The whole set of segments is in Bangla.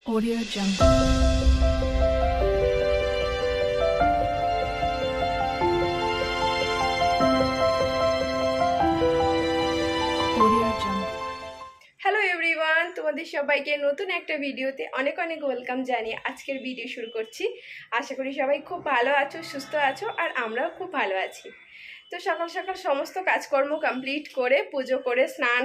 Audio Jungle. Audio Jungle. Hello everyone, তোমাদের সবাইকে নতুন একটা ভিডিওতে অনেক অনেক ওয়েলকাম জানিয়ে আজকের ভিডিও শুরু করছি। আশা করি সবাই খুব ভালো আছো, সুস্থ আছো, আর আমরাও খুব ভালো আছি। তো সকাল সকাল সমস্ত কাজকর্ম কমপ্লিট করে পুজো করে স্নান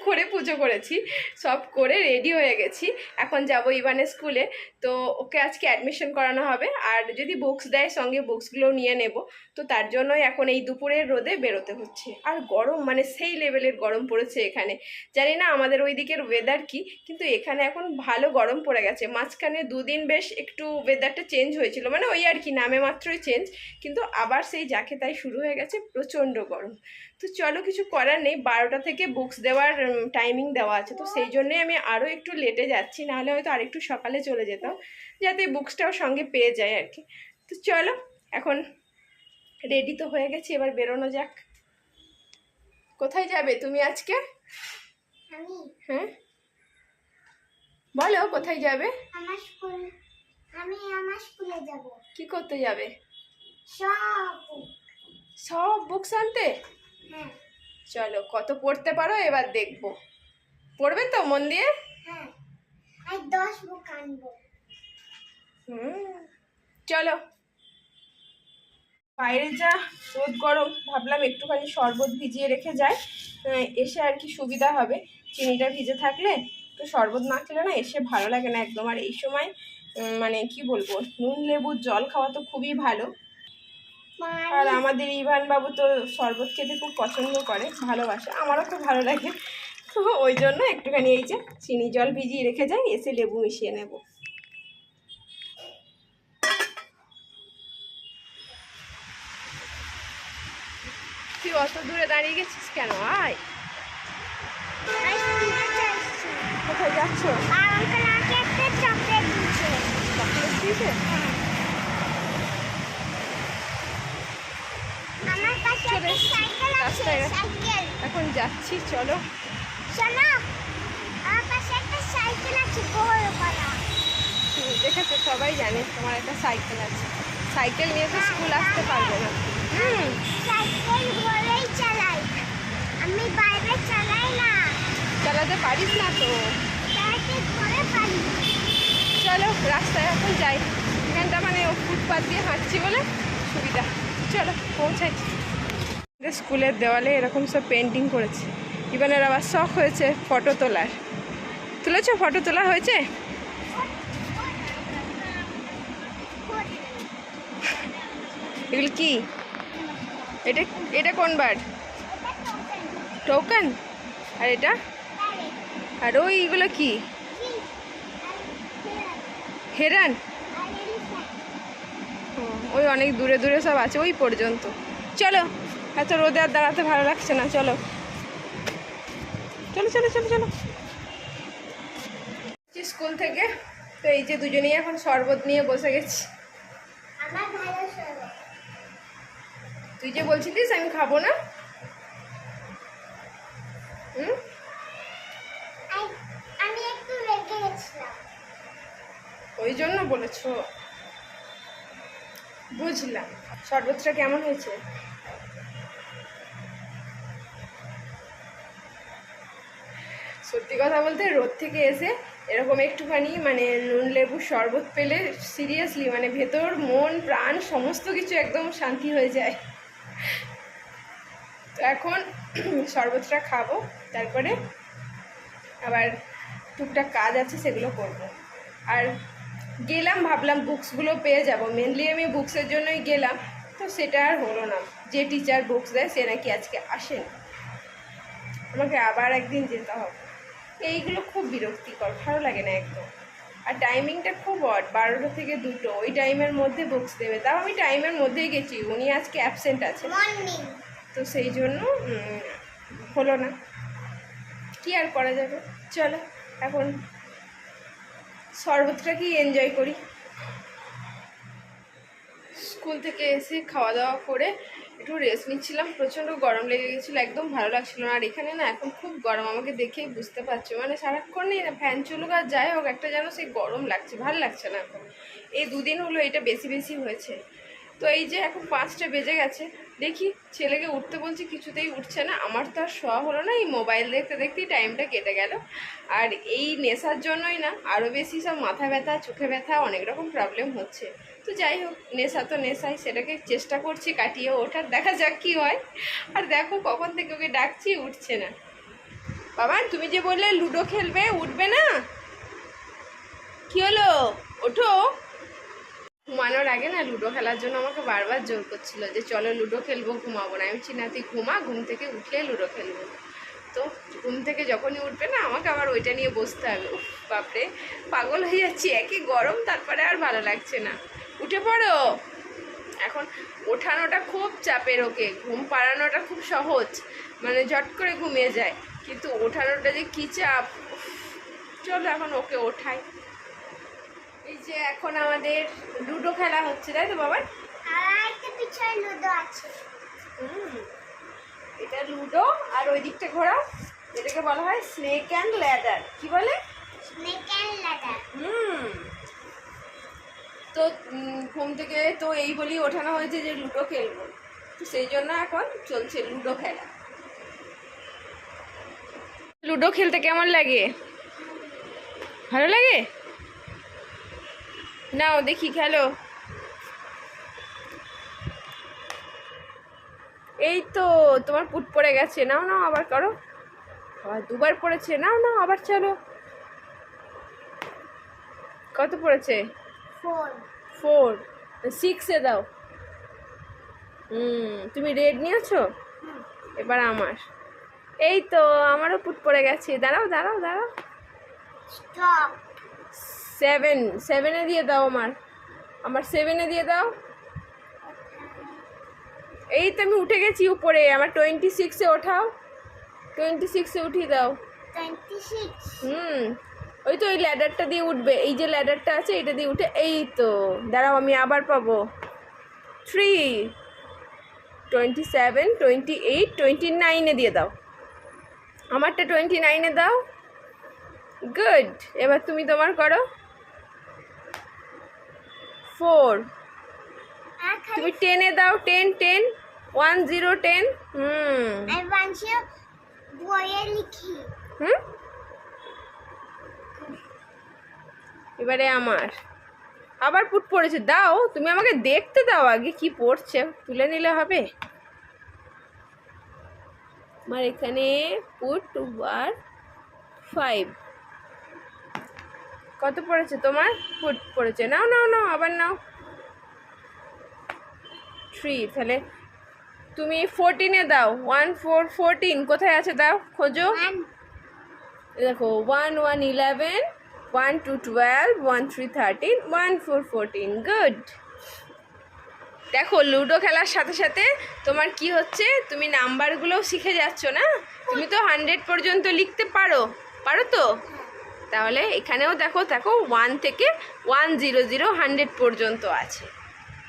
করে পুজো করেছি, সব করে রেডি হয়ে গেছি। এখন যাব ইভানের স্কুলে। তো ওকে আজকে অ্যাডমিশন করানো হবে, আর যদি বুকস দেয় সঙ্গে বুকসগুলো নিয়ে নেব। তো তার জন্যই এখন এই দুপুরের রোদে বেরোতে হচ্ছে। আর গরম, সেই লেভেলের গরম পড়েছে এখানে। জানি না আমাদের ওই দিকের ওয়েদার কি, কিন্তু এখানে এখন ভালো গরম পড়ে গেছে। মাঝখানে দুদিন বেশ একটু ওয়েদারটা চেঞ্জ হয়েছিল, ওই আর কি নামে মাত্রই চেঞ্জ, কিন্তু আবার সেই যাকে তাই শুরু হয়ে গেছে, প্রচণ্ড গরম। তো চলো, কিছু করার নেই, 12টা থেকে বুকস দেওয়ার টাইমিং দেওয়া আছে। তো সেই জন্যই আমি আরও একটু লেটে যাচ্ছি, নাহলে হয়তো আরেকটু সকালে চলে যেতাম, যাতে বুকসটাও সঙ্গে পেয়ে যায় আর কি। তো চলো, এখন রেডি তো হয়ে গেছি, এবার বেরোনো যাক। কোথায় যাবে তুমি আজকে? হ্যাঁ, বলো কোথায় যাবে? আমার স্কুলে যাব। কি করতে যাবে? সব। সব বুকস আনতে? হ্যাঁ। চলো, কত পড়তে পারো এবার দেখবো। পড়বে তো মন দিয়ে? হ্যাঁ, আমি 10 বুক আনবো। চলো। বাইরে যা রোদ গরম, ভাবলাম একটুখানি শরবত ভিজিয়ে রেখে যাই, এসে আর কি সুবিধা হবে। চিনিটা ভিজে থাকলে তো শরবত না খেলে না এসে ভালো লাগে না একদম। আর এই সময় কি বলবো, নুন লেবুর জল খাওয়া তো খুবই ভালো। আর আমাদের ইভান বাবু তো শরবত খেতে খুব পছন্দ করে, ভালোবাসে, আমারও খুব ভালো লাগে। তো ওই জন্য একটুখানি এই যে চিনি জল ভিজিয়ে রেখে যাই, এসে লেবু মিশিয়ে নেব। তুই অত দূরে দাঁড়িয়ে গেছিস কেন? আয়। কোথায় যাচ্ছ? আঙ্কেল আমাকে একটা চকলেট দিয়েছে। চকলেট দিয়েছে? আমার পাশে চলে একটা সাইকেল আছে। রাস্তায় সাইকেল। এখন যাচ্ছি, চলো। শোনো, আমার পাশে একটা সাইকেল আছে, বড় করা। দেখেছো, সবাই জানে তোমার একটা সাইকেল আছে। সাইকেল নিয়ে তো স্কুল আসতে পারবে না। সাইকেল ঘরেই চালাই, আমি বাইরে চালাই না। চালাতে পারিস না তো? চালাতে ঘরে পারি। চলো, রাস্তায় এখন যাই। এখানটা ফুটপাথ দিয়ে হাঁটছি বলে সুবিধা। চলো, পৌঁছাই। স্কুলের দেওয়ালে এরকম সব পেন্টিং করেছে। ইভানের আবার শখ হয়েছে ফটো তোলার। তুলেছো? ফটো তোলা হয়েছে? এগুলো কি? এটা এটা কোন বার্ড? টোকেন। আর এটা? আর ওইগুলো কি? হেরান। ওই অনেক দূরে দূরে সব আছে, ওই পর্যন্ত। চলো, এত রোদে আর দাঁড়াতে ভালো লাগছে না, চলো চলো চলো চলো চলো। স্কুল থেকে তো এই যে দুজনেই এখন শরবত নিয়ে বসে গেছি। আমার ভালো শোনো। তুই যে বলছিলিস আমি খাবো না, আমি একটু রেগে গেছিলাম। ওই জন্য বলেছো, বুঝলাম। শরবতটা কেমন হয়েছে? সত্যি কথা বলতে, রোদ থেকে এসে এরকম একটুখানি নুন লেবু শরবত পেলে সিরিয়াসলি ভেতর মন প্রাণ সমস্ত কিছু একদম শান্তি হয়ে যায়। তো এখন শরবতটা খাবো, তারপরে আবার টুকটাক কাজ আছে সেগুলো করব। আর গেলাম, ভাবলাম বুকসগুলো পেয়ে যাব, মেনলি আমি বুকসের জন্যই গেলাম, তো সেটা আর হলো না। যে টিচার বুকস দেয় সে নাকি আজকে আসেন, আমাকে আবার একদিন যেতে হবে। এইগুলো খুব বিরক্তিকর, ভালো লাগে না একদম। আর টাইমিংটা খুব অড, 12টা থেকে 2টো, ওই টাইমের মধ্যে বুকস দেবে। তাও আমি টাইমের মধ্যেই গেছি, উনি আজকে অ্যাবসেন্ট আছে, তো সেই জন্য হলো না। কি আর করা যাবে, চলো এখন শরবতটা কি এনজয় করি। স্কুল থেকে এসে খাওয়া দাওয়া করে একটু রেস্ট নিচ্ছিলাম, প্রচণ্ড গরম লেগে গেছিলো, একদম ভালো লাগছিল না। আর এখানে না এখন খুব গরম, আমাকে দেখেই বুঝতে পারছো, মানে সারাক্ষণই না ফ্যান চলুক আর যাই হোক একটা যেন সেই গরম লাগছে, ভালো লাগছে না এখন। এই দুদিন হলো এটা বেশি বেশি হয়েছে। তো এই যে এখন 5টা বেজে গেছে, দেখি ছেলেকে উঠতে বলছি, কিছুতেই উঠছে না। আমার তো আর শোয়া হলো না, এই মোবাইল দেখতে দেখতেই টাইমটা কেটে গেল। আর এই নেশার জন্যই না আরও বেশি সব মাথা ব্যথা, চোখে ব্যথা, অনেক রকম প্রবলেম হচ্ছে। তো যাই হোক, নেশা তো নেশাই, সেটাকে চেষ্টা করছি কাটিয়ে ওঠার, দেখা যাক কী হয়। আর দেখো কখন থেকে ওকে ডাকছি, উঠছে না। বাবা তুমি যে বললে লুডো খেলবে, উঠবে না? কী হলো, ওঠো। ঘুমানোর আগে না লুডো খেলার জন্য আমাকে বারবার জোর করছিল যে চলো লুডো খেলবো, ঘুমাবো না। আমি বলছি না, তুই ঘুমা, ঘুম থেকে উঠলে লুডো খেলবো। তো ঘুম থেকে যখনই উঠবে না আমাকে আবার ওইটা নিয়ে বসতে হবে। উফ বাপরে, পাগল হয়ে যাচ্ছি, একই গরম, তারপরে আর ভালো লাগছে না। উঠে পড়ো। এখন ওঠানোটা খুব চাপের, ওকে ঘুম পাড়ানোটা খুব সহজ, মানে ঝট করে ঘুমিয়ে যায়, কিন্তু ওঠানোটা যে কী চাপ। চলো এখন ওকে ওঠাই। এই যে এখন আমাদের লুডো খেলা হচ্ছে, তাই তো বাবা? আর একটা পিছনে লুডো আছে। এটা লুডো, আর ওই দিকটা ঘোরা, এটাকে বলা হয় স্নেক অ্যান্ড ল্যাডার। কি বলে? Snake and ladder. তো ঘুম থেকে তো এই বলি ওঠানো হয়েছে যে লুডো খেলবো, তো সেই জন্য এখন চলছে লুডো খেলা। লুডো খেলতে কেমন লাগে? ভালো লাগে? নাও দেখি খেলো। এই তো তোমার পুট পড়ে গেছে, নাও নাও আবার করো। আবার দুবার পড়েছে, নাও নাও আবার চলো। কত পড়েছে? 4। 6-এ দাও। তুমি রেড নিয়েছো, এবার আমার। এই তো আমারও পুট পড়ে গেছে, দাঁড়াও দাঁড়াও দাঁড়াও। স্টপ। 7-এ দিয়ে দাও আমার 7-এ দিয়ে দাও। এই তো আমি উঠে গেছি উপরে, আমার 26-এ ওঠাও। 26-এ উঠিয়ে দাও। 26। ওই তো ওই ল্যাডারটা দিয়ে উঠবে, এই যে ল্যাডারটা আছে এটা দিয়ে উঠে, এই তো দাঁড়াও আমি আবার পাবো। 3, 27, 28, 29-এ দিয়ে দাও। আমারটা 29-এ দাও। গুড, এবার তুমি তোমার করো। 4, তুমি 10-এ দাও। 10, 10, 1, 0, 10। আমি বাংশে বইয়ে লিখি। এবারে আমার আবার পুট পড়েছে, দাও তুমি আমাকে দেখতে দাও আগে কি পড়ছে, তুলে নিলে হবে। আমার এখানে পুট আর 5। কত পড়েছে তোমার? পুট পড়েছে, নাও নাও নাও আবার নাও। 3, তাহলে তুমি 14-এ দাও। 1, 4, 14 কোথায় আছে দাও, খোঁজো। দেখো 1, 1, 11, 1, 2, 12, 1, 3, 13, 1, 4, 14। গুড। দেখো লুডো খেলার সাথে সাথে তোমার কি হচ্ছে, তুমি নাম্বারগুলোও শিখে যাচ্ছ না। তুমি তো 100 পর্যন্ত লিখতে পারো তো? তাহলে এখানেও দেখো 1 থেকে 100, 100 পর্যন্ত আছে,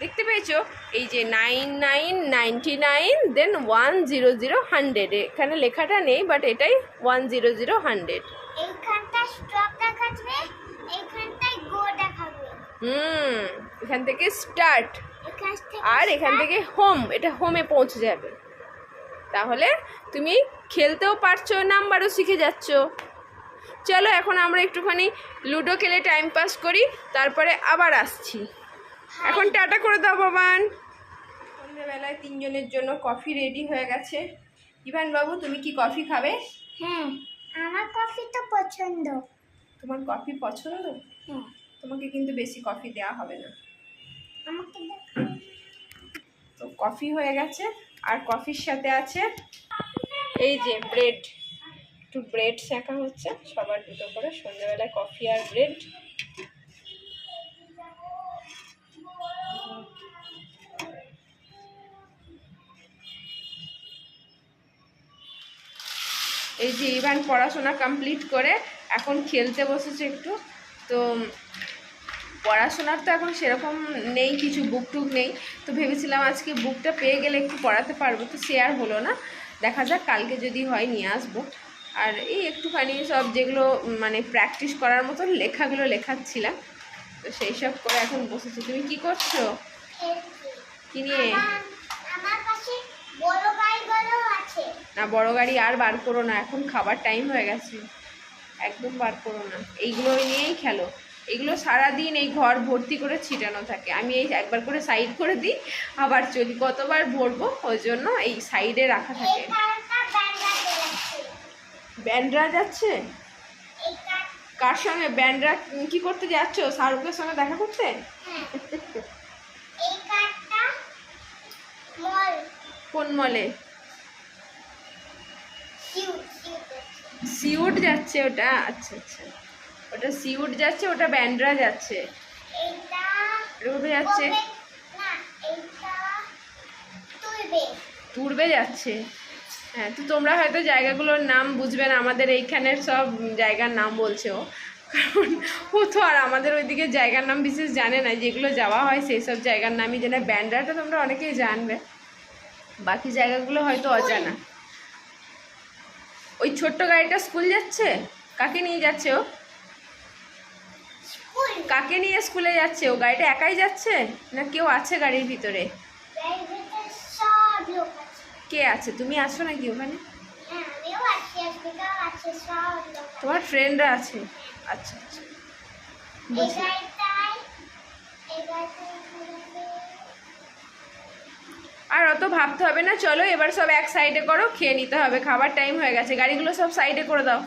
দেখতে পেয়েছো? এই যে 99, 99, দেন 100, 100, এখানে লেখাটা নেই বাট এটাই 100, 100। এইখানটা স্টপ দেখাবে, এইখানটায় গো দেখাবে। এখান থেকে স্টার্ট, এখান থেকে আর এখান থেকে হোম, এটা হোমে পৌঁছে যাবে। তাহলে তুমি খেলতেও পারছো, নাম্বারও শিখে যাচ্ছ। চলো এখন আমরা একটুখানি লুডো খেলে টাইম পাস করি, তারপরে আবার আসছি। এখন টাটা করে দাও বাবান। সন্ধ্যেবেলায় 3 জনের জন্য কফি রেডি হয়ে গেছে। ইভান বাবু তুমি কি কফি খাবে? হ্যাঁ, আমার কফি তো পছন্দ। তোমার কফি পছন্দ? হ্যাঁ। তোমাকে কিন্তু বেশি কফি দেওয়া হবে না। আমাকে তো কফি হয়ে গেছে, আর কফির সাথে আছে এই যে ব্রেড। একটু ব্রেড সেঁকা হচ্ছে, সবার দুটো করে, সন্ধ্যেবেলায় কফি আর ব্রেড। এই যে ইভান পড়াশোনা কমপ্লিট করে এখন খেলতে বসেছে একটু। তো পড়াশোনার তো এখন সেরকম নেই, কিছু বুক টুক নেই, তো ভেবেছিলাম আজকে বুকটা পেয়ে গেলে একটু পড়াতে পারবো, তো সে আর হলো না। দেখা যাক কালকে যদি হয় নিয়ে আসবো। আর এই একটুখানি সব যেগুলো মানে প্র্যাকটিস করার মতন লেখাগুলো লেখাচ্ছিলাম, তো সেই সব করে এখন বসেছি। তুমি কি করছো? কি নিয়ে? আমার কাছে বড় গাড়িগুলো আছে। না, বড় গাড়ি আর বার করো না, এখন খাবার টাইম হয়ে গেছে, একদম বার করো না। এইগুলো নিয়েই খেলো, এগুলো সারাদিন এই ঘর ভর্তি করে ছিটানো থাকে। আমি এই একবার করে সাইড করে দিই, আবার চলি, কতবার ভরবো, ওই জন্য এই সাইডে রাখা এই থাকে। কারটা ব্যান্ডা যাচ্ছে। ব্যান্ডরা যাচ্ছে? এই কার কার সঙ্গে ব্যান্ডরা? কি করতে যাচ্ছ? শাহরুখের সঙ্গে দেখা করতে? হ্যাঁ এই কারটা মল কোন মলে? সিউট যাচ্ছে ওটা? আচ্ছা আচ্ছা, ওটা সিউট যাচ্ছে, ওটা ব্যান্ডরা যাচ্ছে। এইটা রুবে যাচ্ছে, না এইটা তুলবে। তুরবে যাচ্ছে। হ্যাঁ, তো তোমরা হয়তো জায়গাগুলোর নাম বুঝবে না, আমাদের এইখানের সব জায়গার নাম বলছে ও, কারণ ও তো আর আমাদের ওইদিকে জায়গার নাম বিশেষ জানে না, যেগুলো যাওয়া হয় সেই সব জায়গার নামই জানে। ব্যান্ডাটা তোমরা অনেকেই জানবে, বাকি জায়গাগুলো হয়তো অজানা। ওই ছোট্ট গাড়িটা স্কুল যাচ্ছে? কাকে নিয়ে যাচ্ছে ও? স্কুল কাকে নিয়ে স্কুলে যাচ্ছে ও? গাড়িটা একাই যাচ্ছে না কেউ আছে গাড়ির ভিতরে? প্রাইভেটের সব লোক আছে। কে আছে? তুমি আছো নাকি ওখানে? হ্যাঁ আমিও আছি, আজকেও আছে, সব লোক আছে। তোমার ফ্রেন্ডরা আছে? আচ্ছা আচ্ছা, এই বুঝলাম। গাড়িটায় এই গাড়িটায় ঘুরাবে। আর অত ভাবতে হবে না, চলো এবার সব এক সাইডে করো, খেয়ে নিতে হবে, খাবার টাইম হয়ে গেছে। গাড়িগুলো সব সাইডে করে দাও,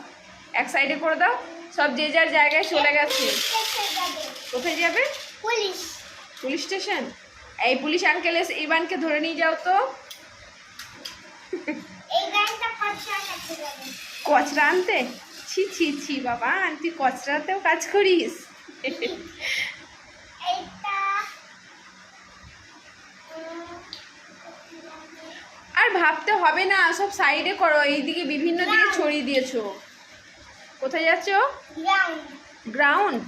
এক সাইডে করে দাও, সব যে যার জায়গায় চলে গেছে। এসে যাবে। কোথায় যাবে? Police police station? এই পুলিশ আঙ্কেল এসে ইভানকে ধরে নিয়ে যাও তো। এই গাড়িটা কচরা কাছে যাবে। কচরা আনতে? ছি ছি ছি বাবা, তুই কচরাতেও কাজ করিস? এইটা আর ভাবতে হবে না, সব সাইডে করো, এইদিকে বিভিন্ন দিকে ছড়িয়ে দিয়েছো। কোথায় যাচ্ছ? গ্রাউন্ড। গ্রাউন্ড?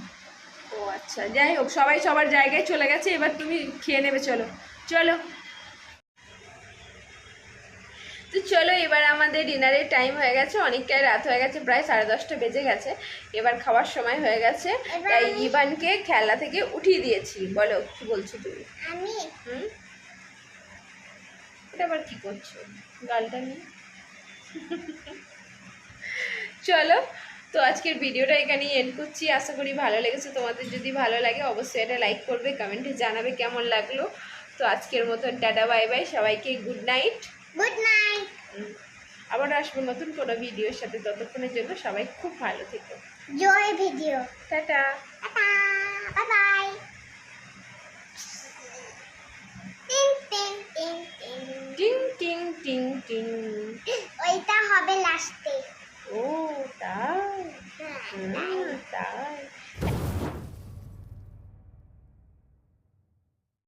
ও আচ্ছা, যাই হোক, সবাই সবার জায়গায় চলে গেছে, এবার তুমি খেয়ে নেবে। চলো চলো, তো চলো এবার আমাদের ডিনারের টাইম হয়ে গেছে, অনেকটাই রাত হয়ে গেছে, প্রায় 10:30 বেজে গেছে, এবার খাওয়ার সময় হয়ে গেছে। তাই ইভানকে খেলা থেকে উঠিয়ে দিয়েছি। বলো কি বলছো তুমি? আমি হুম, এটা আবার কি করছো গালটা নিয়ে? চলো, তো আজকের ভিডিওটা এখানেই এন্ড করছি। আশা করি ভালো লেগেছে তোমাদের। যদি ভালো লাগে অবশ্যই এটা লাইক করবে, কমেন্টে জানাবে কেমন লাগলো। তো আজকের মতন টাটা বাই বাই, সবাইকে গুড নাইট। Good night. আবার আসবো নতুন কোনো ভিডিওর সাথে, ততক্ষণের জন্য সবাই খুব ভালো থেকো। Joy video. Tata. Tata bye bye. টিং টিং টিং টিং। টিং টিং টিং টিং। ওইটা হবে লাস্টে। ও তাই? হ্যাঁ তাই